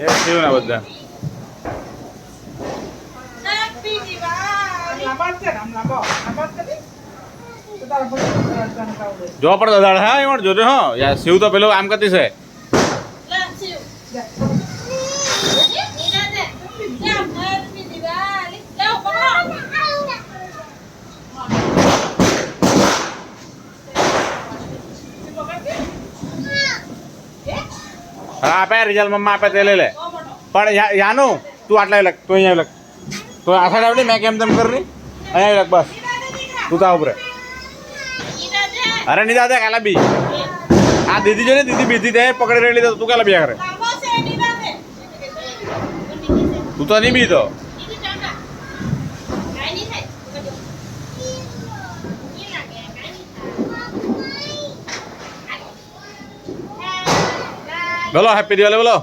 એ થયું ને બધા જો પણ દાદા હા એમાં જોજો હા યાર શિવ તો પેલો આમ કરતી છે હા આપે રિઝલ્ટ મમ્મા આપે તે લઈ લે પણ યાનું તું આટલા લખ તું અહીંયા લખ તો આખા આવડી મેં કેમ તેમ કરી અહીંયા લખ બસ તું તા ઉપર અરે નહીં દાદા કાલા બી આ દીદી જો ને દીદી બીજી તે પકડી રહેલી તો તું કાલા બી કરે તું તો નહીં બી તો બોલો હેપી દિવાળી બોલો